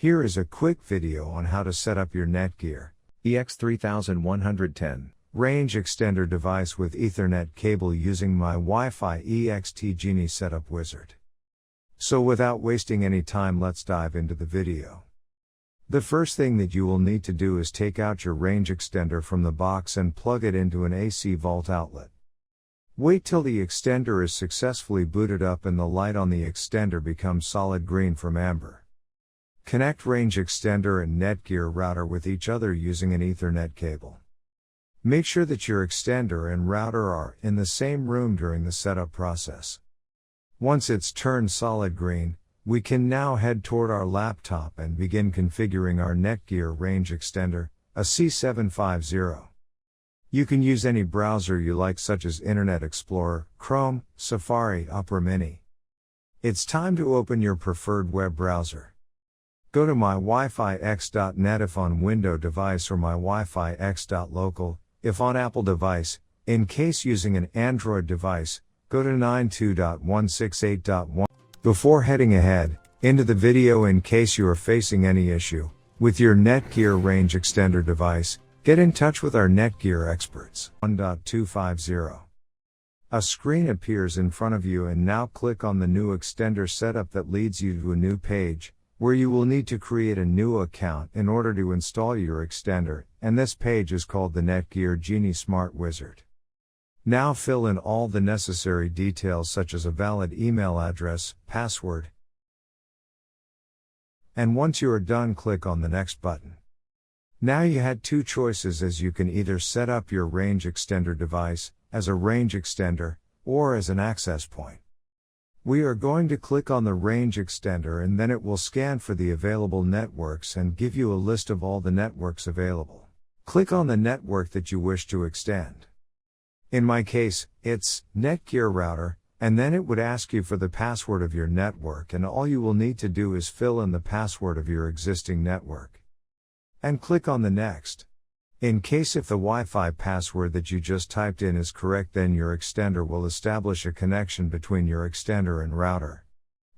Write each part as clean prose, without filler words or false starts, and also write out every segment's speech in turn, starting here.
Here is a quick video on how to set up your Netgear EX3110 range extender device with Ethernet cable using my Wi-Fi EXT Genie setup wizard. So without wasting any time, let's dive into the video. The first thing that you will need to do is take out your range extender from the box and plug it into an AC vault outlet. Wait till the extender is successfully booted up and the light on the extender becomes solid green from amber. Connect range extender and Netgear router with each other using an Ethernet cable. Make sure that your extender and router are in the same room during the setup process. Once it's turned solid green, we can now head toward our laptop and begin configuring our Netgear Range Extender, a C750. You can use any browser you like, such as Internet Explorer, Chrome, Safari, Opera Mini. It's time to open your preferred web browser. Go to mywifiX.net if on Windows device, or mywifiX.local if on Apple device. In case using an Android device, go to 92.168.1. Before heading ahead into the video, in case you are facing any issue with your Netgear Range Extender device, get in touch with our Netgear experts. 1.250. A screen appears in front of you, and now click on the new extender setup that leads you to a new page, where you will need to create a new account in order to install your extender, and this page is called the Netgear Genie Smart Wizard. Now fill in all the necessary details, such as a valid email address, password, and once you are done, click on the next button. Now you had two choices, as you can either set up your range extender device as a range extender or as an access point. We are going to click on the range extender, and then it will scan for the available networks and give you a list of all the networks available. Click on the network that you wish to extend. In my case, it's Netgear router, and then it would ask you for the password of your network, and all you will need to do is fill in the password of your existing network. And click on the next. In case if the Wi-Fi password that you just typed in is correct, then your extender will establish a connection between your extender and router.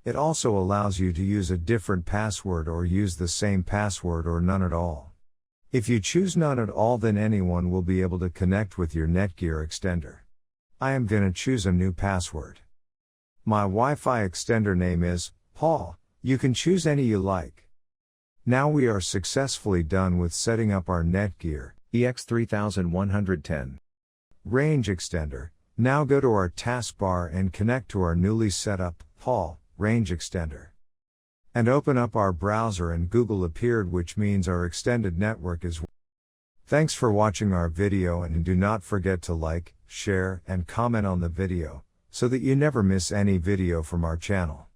It also allows you to use a different password or use the same password or none at all. If you choose none at all, then anyone will be able to connect with your Netgear extender. I am gonna choose a new password. My Wi-Fi extender name is Paul. You can choose any you like. Now we are successfully done with setting up our Netgear EX3110 range extender. Now go to our taskbar and connect to our newly set up Paul range extender. And open up our browser, and Google appeared, which means our extended network is. Thanks for watching our video, and do not forget to like, share, and comment on the video, so that you never miss any video from our channel.